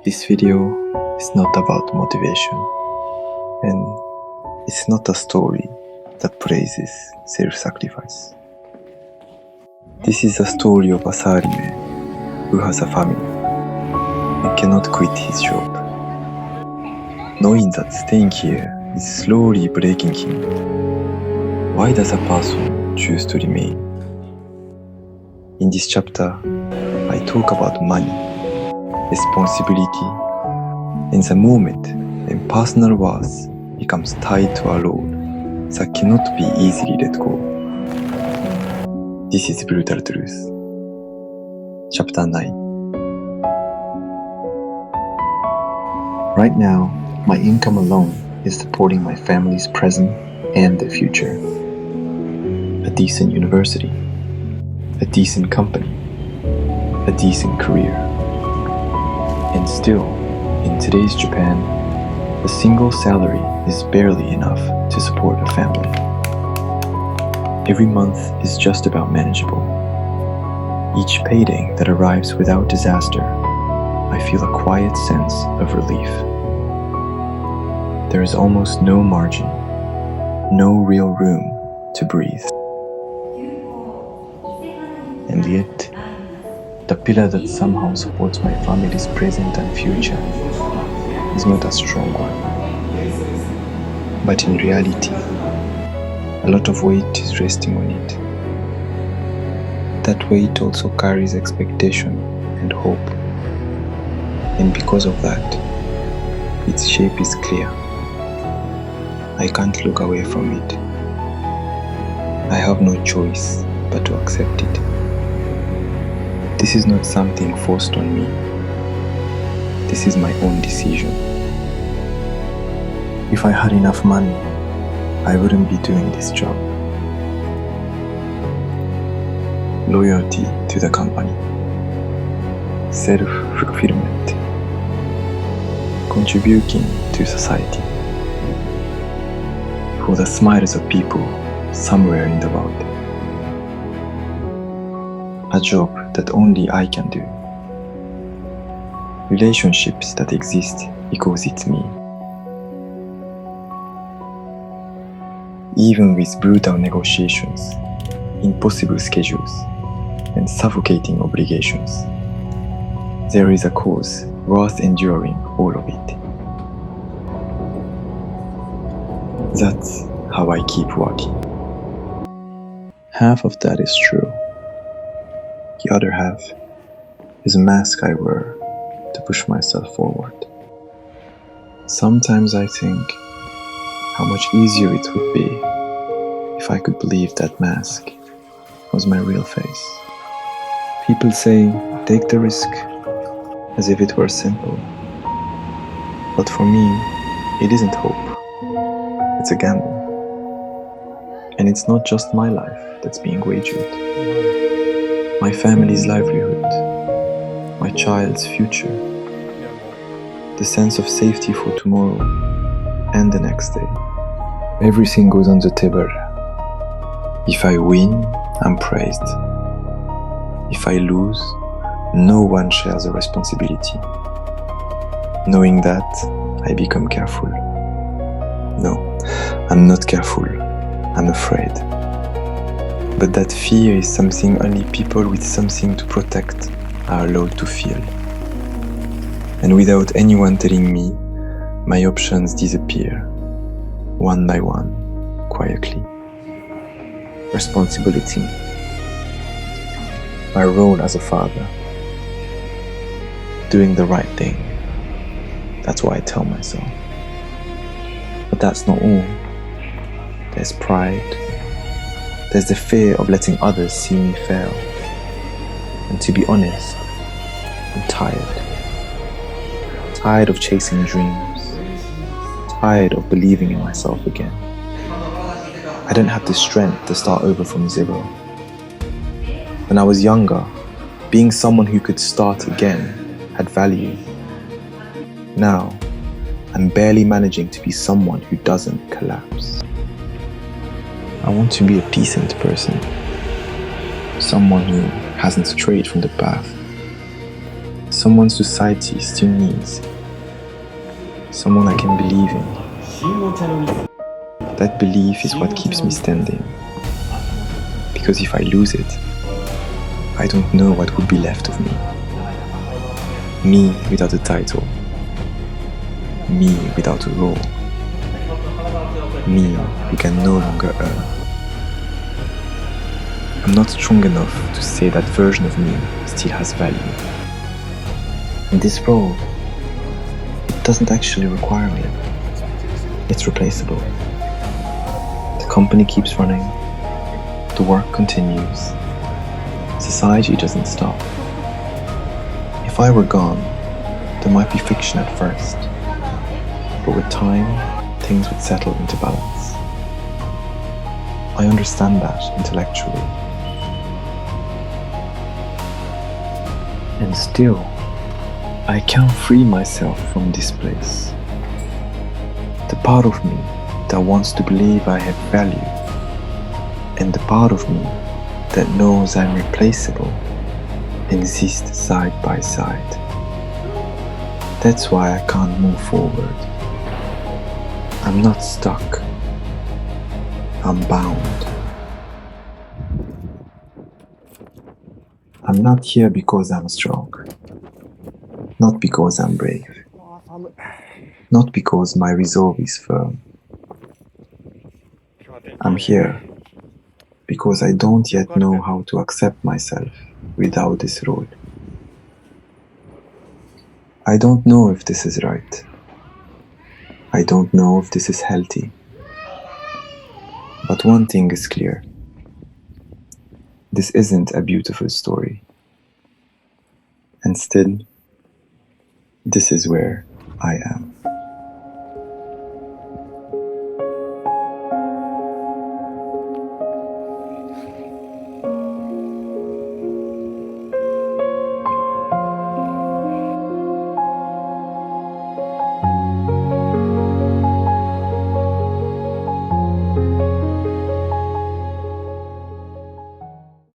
This video is not about motivation, and it's not a story that praises self-sacrifice. This is a story of a salaryman who has a family and cannot quit his job, knowing that staying here is slowly breaking him. Why does a person choose to remain? In this chapter, I talk about money, responsibility, and the moment when personal worth becomes tied to a role that cannot be easily let go. This is Brutal Truth. Chapter 9. Right now, my income alone is supporting my family's present and the future. A decent university, a decent company, a decent career. And still, in today's Japan, a single salary is barely enough to support a family. Every month is just about manageable. Each payday that arrives without disaster, I feel a quiet sense of relief. There is almost no margin, no real room to breathe. And yet, the pillar that somehow supports my family's present and future is not a strong one. But in reality, a lot of weight is resting on it. That weight also carries expectation and hope. And because of that, its shape is clear. I can't look away from it. I have no choice but to accept it. This is not something forced on me. This is my own decision. If I had enough money, I wouldn't be doing this job. Loyalty to the company, self-fulfillment, contributing to society, for the smiles of people somewhere in the world. A job that only I can do. Relationships that exist because it's me. Even with brutal negotiations, impossible schedules, and suffocating obligations, there is a cause worth enduring all of it. That's how I keep working. Half of that is true. The other half is a mask I wear to push myself forward. Sometimes I think how much easier it would be if I could believe that mask was my real face. People say, take the risk, as if it were simple. But for me, it isn't hope. It's a gamble. And it's not just my life that's being wagered. My family's livelihood, my child's future, the sense of safety for tomorrow and the next day. Everything goes on the table. If I win, I'm praised. If I lose, no one shares the responsibility. Knowing that, I become careful. No, I'm not careful. I'm afraid. But that fear is something only people with something to protect are allowed to feel. And without anyone telling me, my options disappear, one by one, quietly. Responsibility. My role as a father. Doing the right thing. That's what I tell myself. But that's not all. There's pride. There's the fear of letting others see me fail. And to be honest, I'm tired. Tired of chasing dreams. Tired of believing in myself again. I don't have the strength to start over from zero. When I was younger, being someone who could start again had value. Now, I'm barely managing to be someone who doesn't collapse. I want to be a decent person, someone who hasn't strayed from the path, someone society still needs, someone I can believe in. That belief is what keeps me standing. Because if I lose it, I don't know what would be left of me. Me without a title. Me without a role. Me who can no longer earn. I'm not strong enough to say that version of me still has value. And this role, it doesn't actually require me. It's replaceable. The company keeps running. The work continues. Society doesn't stop. If I were gone, there might be friction at first, but with time, things would settle into balance. I understand that intellectually. And still, I can't free myself from this place. The part of me that wants to believe I have value, and the part of me that knows I'm replaceable, exist side by side. That's why I can't move forward. I'm not stuck. I'm bound. I'm not here because I'm strong. Not because I'm brave. Not because my resolve is firm. I'm here because I don't yet know how to accept myself without this role. I don't know if this is right. I don't know if this is healthy. But one thing is clear. This isn't a beautiful story. And still, this is where I am.